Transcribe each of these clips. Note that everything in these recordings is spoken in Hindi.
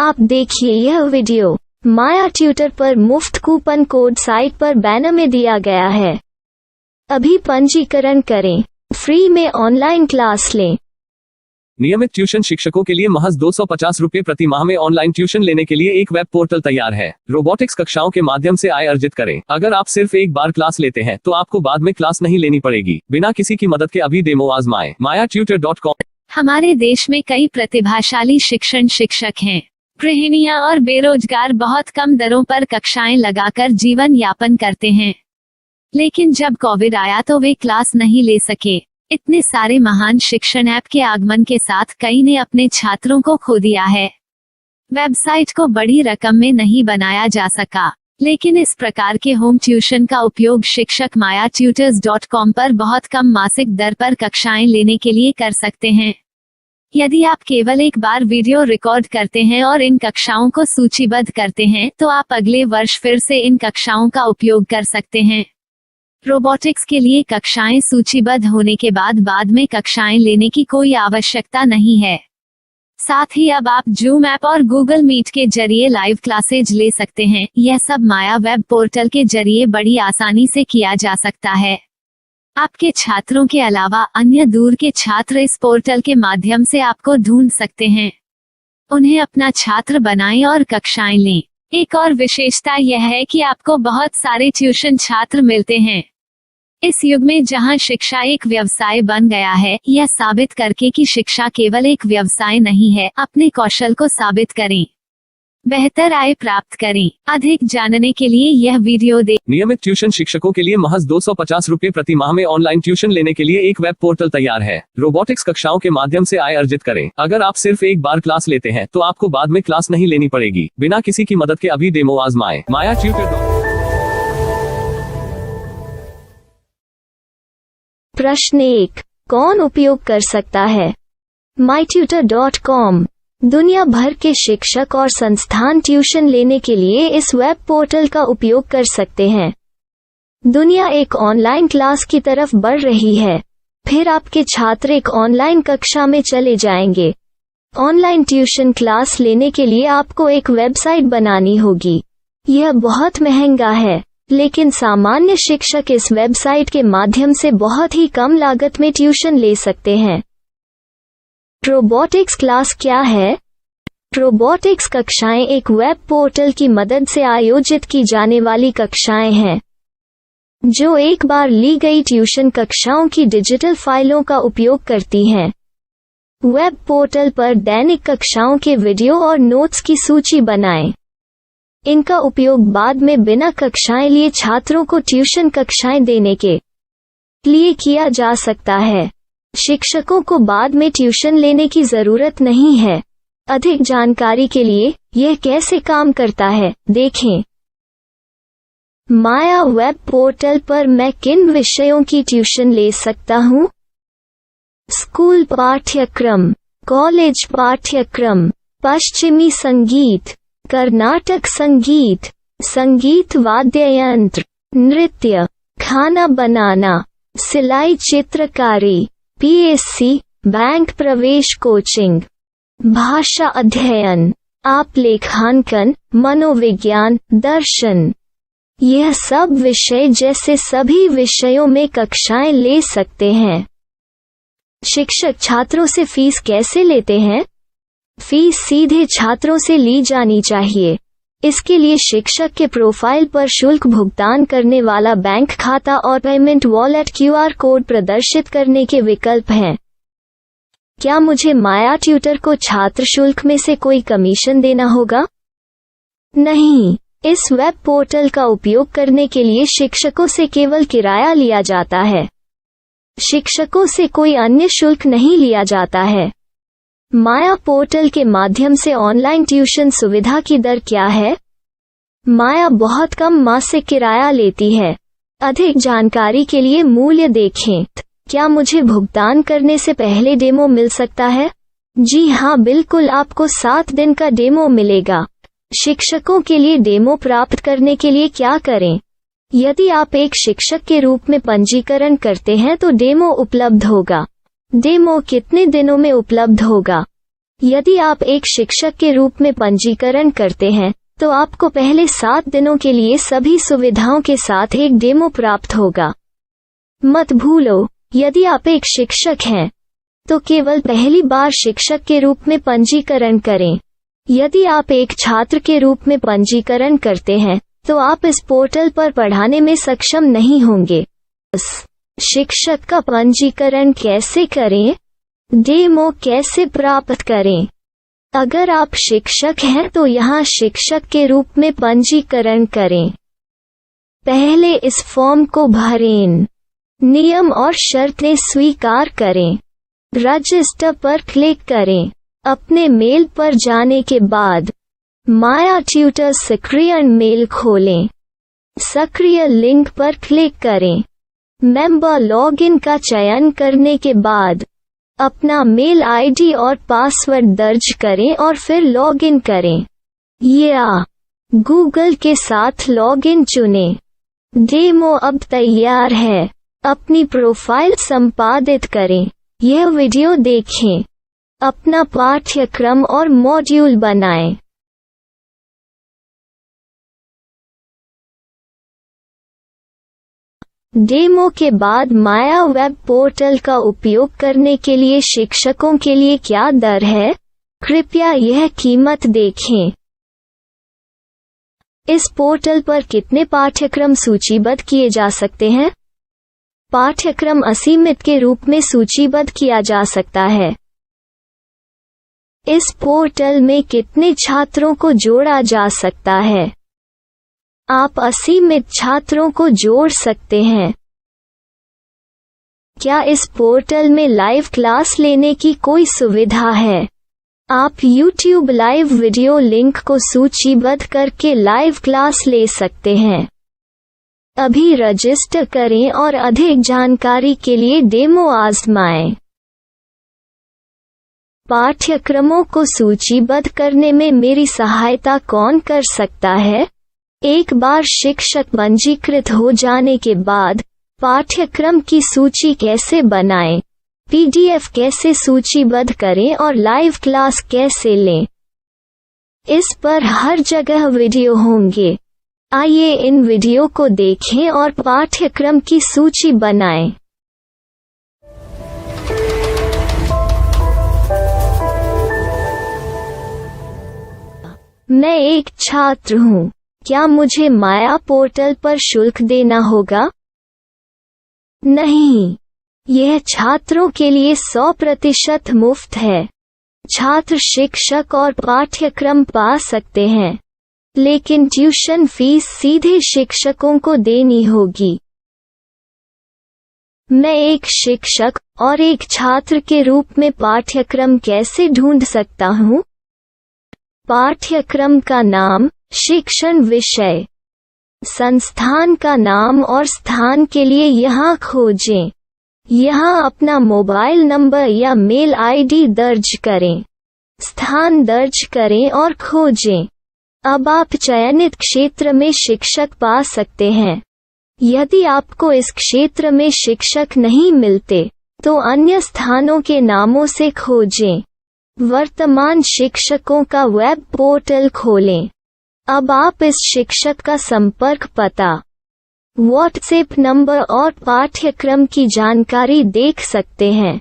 आप देखिए यह वीडियो माया ट्यूटर पर मुफ्त कूपन कोड साइट पर बैनर में दिया गया है। अभी पंजीकरण करें, फ्री में ऑनलाइन क्लास लें। नियमित ट्यूशन शिक्षकों के लिए महज 250 रुपये प्रति माह में ऑनलाइन ट्यूशन लेने के लिए एक वेब पोर्टल तैयार है। रोबोटिक्स कक्षाओं के माध्यम से आय अर्जित करें। अगर आप सिर्फ एक बार क्लास लेते हैं तो आपको बाद में क्लास नहीं लेनी पड़ेगी। बिना किसी की मदद के अभी डेमो आजमाएं। mayatutor.com। हमारे देश में कई प्रतिभाशाली शिक्षक हैं। गृहिणियां और बेरोजगार बहुत कम दरों पर कक्षाएं लगाकर जीवन यापन करते हैं, लेकिन जब कोविड आया तो वे क्लास नहीं ले सके। इतने सारे महान शिक्षण ऐप के आगमन के साथ कई ने अपने छात्रों को खो दिया है। वेबसाइट को बड़ी रकम में नहीं बनाया जा सका, लेकिन इस प्रकार के होम ट्यूशन का उपयोग शिक्षक mayatutors.com पर बहुत कम मासिक दर पर कक्षाएं लेने के लिए कर सकते हैं। यदि आप केवल एक बार वीडियो रिकॉर्ड करते हैं और इन कक्षाओं को सूचीबद्ध करते हैं तो आप अगले वर्ष फिर से इन कक्षाओं का उपयोग कर सकते हैं। रोबोटिक्स के लिए कक्षाएं सूचीबद्ध होने के बाद में कक्षाएं लेने की कोई आवश्यकता नहीं है। साथ ही अब आप जूम ऐप और गूगल मीट के जरिए लाइव क्लासेज ले सकते हैं। यह सब माया वेब पोर्टल के जरिए बड़ी आसानी से किया जा सकता है। आपके छात्रों के अलावा अन्य दूर के छात्र इस पोर्टल के माध्यम से आपको ढूंढ सकते हैं। उन्हें अपना छात्र बनाएं और कक्षाएं लें। एक और विशेषता यह है कि आपको बहुत सारे ट्यूशन छात्र मिलते हैं। इस युग में जहां शिक्षा एक व्यवसाय बन गया है, यह साबित करके कि शिक्षा केवल एक व्यवसाय नहीं है, अपने कौशल को साबित करें, बेहतर आय प्राप्त करें। अधिक जानने के लिए यह वीडियो देखें। नियमित ट्यूशन शिक्षकों के लिए महज 250 रुपये प्रति माह में ऑनलाइन ट्यूशन लेने के लिए एक वेब पोर्टल तैयार है। रोबोटिक्स कक्षाओं के माध्यम से आय अर्जित करें। अगर आप सिर्फ एक बार क्लास लेते हैं तो आपको बाद में क्लास नहीं लेनी पड़ेगी। बिना किसी की मदद के अभी डेमो आजमाएं। mayatutor। प्रश्न 1, कौन उपयोग कर सकता है? mytutor.com दुनिया भर के शिक्षक और संस्थान ट्यूशन लेने के लिए इस वेब पोर्टल का उपयोग कर सकते हैं। दुनिया एक ऑनलाइन क्लास की तरफ बढ़ रही है, फिर आपके छात्र एक ऑनलाइन कक्षा में चले जाएंगे। ऑनलाइन ट्यूशन क्लास लेने के लिए आपको एक वेबसाइट बनानी होगी। यह बहुत महंगा है, लेकिन सामान्य शिक्षक इस वेबसाइट के माध्यम से बहुत ही कम लागत में ट्यूशन ले सकते हैं। रोबोटिक्स क्लास क्या है? रोबोटिक्स कक्षाएं एक वेब पोर्टल की मदद से आयोजित की जाने वाली कक्षाएं हैं, जो एक बार ली गई ट्यूशन कक्षाओं की डिजिटल फाइलों का उपयोग करती हैं। वेब पोर्टल पर दैनिक कक्षाओं के वीडियो और नोट्स की सूची बनाएं। इनका उपयोग बाद में बिना कक्षाएं लिए छात्रों को ट्यूशन कक्षाएं देने के लिए किया जा सकता है। शिक्षकों को बाद में ट्यूशन लेने की जरूरत नहीं है। अधिक जानकारी के लिए यह कैसे काम करता है देखें। माया वेब पोर्टल पर मैं किन विषयों की ट्यूशन ले सकता हूँ? स्कूल पाठ्यक्रम, कॉलेज पाठ्यक्रम, पश्चिमी संगीत, कर्नाटक संगीत, संगीत वाद्य यंत्र, नृत्य, खाना बनाना, सिलाई चित्रकारी, पीएससी, बैंक प्रवेश कोचिंग, भाषा अध्ययन, आप लेखांकन, मनोविज्ञान, दर्शन। यह सब विषय जैसे सभी विषयों में कक्षाएं ले सकते हैं। शिक्षक छात्रों से फीस कैसे लेते हैं? फीस सीधे छात्रों से ली जानी चाहिए। इसके लिए शिक्षक के प्रोफाइल पर शुल्क भुगतान करने वाला बैंक खाता और पेमेंट वॉलेट QR कोड प्रदर्शित करने के विकल्प हैं। क्या मुझे माया ट्यूटर को छात्र शुल्क में से कोई कमीशन देना होगा? नहीं, इस वेब पोर्टल का उपयोग करने के लिए शिक्षकों से केवल किराया लिया जाता है। शिक्षकों से कोई अन्य शुल्क नहीं लिया जाता है। माया पोर्टल के माध्यम से ऑनलाइन ट्यूशन सुविधा की दर क्या है? माया बहुत कम मासिक किराया लेती है। अधिक जानकारी के लिए मूल्य देखें। क्या मुझे भुगतान करने से पहले डेमो मिल सकता है? जी हाँ, बिल्कुल, आपको 7 दिन का डेमो मिलेगा। शिक्षकों के लिए डेमो प्राप्त करने के लिए क्या करें? यदि आप एक शिक्षक के रूप में पंजीकरण करते हैं तो डेमो उपलब्ध होगा। डेमो कितने दिनों में उपलब्ध होगा? यदि आप एक शिक्षक के रूप में पंजीकरण करते हैं तो आपको पहले 7 दिनों के लिए सभी सुविधाओं के साथ एक डेमो प्राप्त होगा। मत भूलो, यदि आप एक शिक्षक हैं तो केवल पहली बार शिक्षक के रूप में पंजीकरण करें। यदि आप एक छात्र के रूप में पंजीकरण करते हैं तो आप इस पोर्टल पर पढ़ाने में सक्षम नहीं होंगे। शिक्षक का पंजीकरण कैसे करें? डेमो कैसे प्राप्त करें? अगर आप शिक्षक हैं तो यहाँ शिक्षक के रूप में पंजीकरण करें। पहले इस फॉर्म को भरें, नियम और शर्तें स्वीकार करें, रजिस्टर पर क्लिक करें। अपने मेल पर जाने के बाद माया ट्यूटर सक्रिय मेल खोलें। सक्रिय लिंक पर क्लिक करें। मेंबर लॉगिन का चयन करने के बाद अपना मेल आईडी और पासवर्ड दर्ज करें और फिर लॉगिन करें या गूगल के साथ लॉगिन चुनें। डेमो अब तैयार है। अपनी प्रोफाइल संपादित करें। यह वीडियो देखें। अपना पाठ्यक्रम और मॉड्यूल बनाएं। डेमो के बाद माया वेब पोर्टल का उपयोग करने के लिए शिक्षकों के लिए क्या दर है? कृपया यह कीमत देखें। इस पोर्टल पर कितने पाठ्यक्रम सूचीबद्ध किए जा सकते हैं? पाठ्यक्रम असीमित के रूप में सूचीबद्ध किया जा सकता है। इस पोर्टल में कितने छात्रों को जोड़ा जा सकता है? आप असीमित छात्रों को जोड़ सकते हैं। क्या इस पोर्टल में लाइव क्लास लेने की कोई सुविधा है? आप YouTube लाइव वीडियो लिंक को सूचीबद्ध करके लाइव क्लास ले सकते हैं। अभी रजिस्टर करें और अधिक जानकारी के लिए डेमो आजमाएं। पाठ्यक्रमों को सूचीबद्ध करने में मेरी सहायता कौन कर सकता है? एक बार शिक्षक पंजीकृत हो जाने के बाद पाठ्यक्रम की सूची कैसे बनाएं, PDF कैसे सूचीबद्ध करें और लाइव क्लास कैसे लें, इस पर हर जगह वीडियो होंगे। आइए इन वीडियो को देखें और पाठ्यक्रम की सूची बनाएं। मैं एक छात्र हूँ। क्या मुझे माया पोर्टल पर शुल्क देना होगा? नहीं, यह छात्रों के लिए 100% मुफ्त है। छात्र शिक्षक और पाठ्यक्रम पा सकते हैं, लेकिन ट्यूशन फीस सीधे शिक्षकों को देनी होगी। मैं एक शिक्षक और एक छात्र के रूप में पाठ्यक्रम कैसे ढूंढ सकता हूँ? पाठ्यक्रम का नाम, शिक्षण विषय, संस्थान का नाम और स्थान के लिए यहाँ खोजें। यहाँ अपना मोबाइल नंबर या मेल आईडी दर्ज करें। स्थान दर्ज करें और खोजें। अब आप चयनित क्षेत्र में शिक्षक पा सकते हैं। यदि आपको इस क्षेत्र में शिक्षक नहीं मिलते तो अन्य स्थानों के नामों से खोजें। वर्तमान शिक्षकों का वेब पोर्टल खोलें। अब आप इस शिक्षक का संपर्क पता, व्हाट्सएप नंबर और पाठ्यक्रम की जानकारी देख सकते हैं।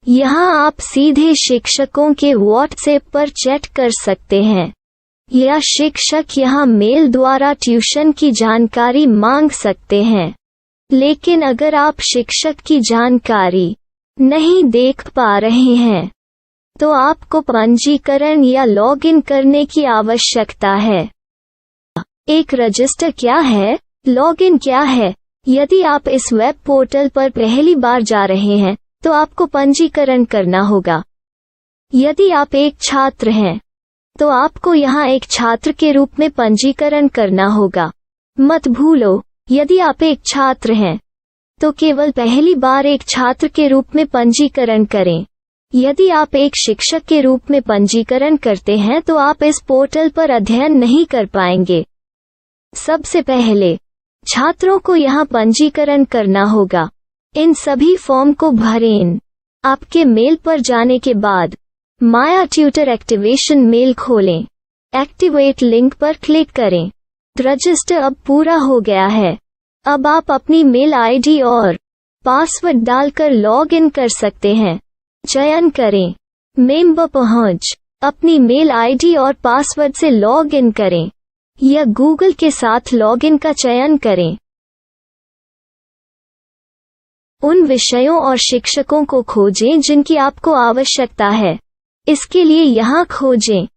यहाँ आप सीधे शिक्षकों के व्हाट्सएप पर चैट कर सकते हैं या शिक्षक यहाँ मेल द्वारा ट्यूशन की जानकारी मांग सकते हैं। लेकिन अगर आप शिक्षक की जानकारी नहीं देख पा रहे हैं तो आपको पंजीकरण या लॉगिन करने की आवश्यकता है। एक रजिस्टर क्या है? लॉगिन क्या है? यदि आप इस वेब पोर्टल पर पहली बार जा रहे हैं तो आपको पंजीकरण करना होगा। यदि आप एक छात्र हैं तो आपको यहाँ एक छात्र के रूप में पंजीकरण करना होगा। मत भूलो, यदि आप एक छात्र हैं तो केवल पहली बार एक छात्र के रूप में पंजीकरण करें। यदि आप एक शिक्षक के रूप में पंजीकरण करते हैं तो आप इस पोर्टल पर अध्ययन नहीं कर पाएंगे। सबसे पहले छात्रों को यहाँ पंजीकरण करना होगा। इन सभी फॉर्म को भरें। आपके मेल पर जाने के बाद माया ट्यूटर एक्टिवेशन मेल खोलें। एक्टिवेट लिंक पर क्लिक करें। रजिस्टर अब पूरा हो गया है। अब आप अपनी मेल आईडी और पासवर्ड डालकर लॉग इन कर सकते हैं। चयन करें मेंबर पहुंच। अपनी मेल आईडी और पासवर्ड से लॉग इन करें या गूगल के साथ लॉग इन का चयन करें। उन विषयों और शिक्षकों को खोजें जिनकी आपको आवश्यकता है। इसके लिए यहाँ खोजें।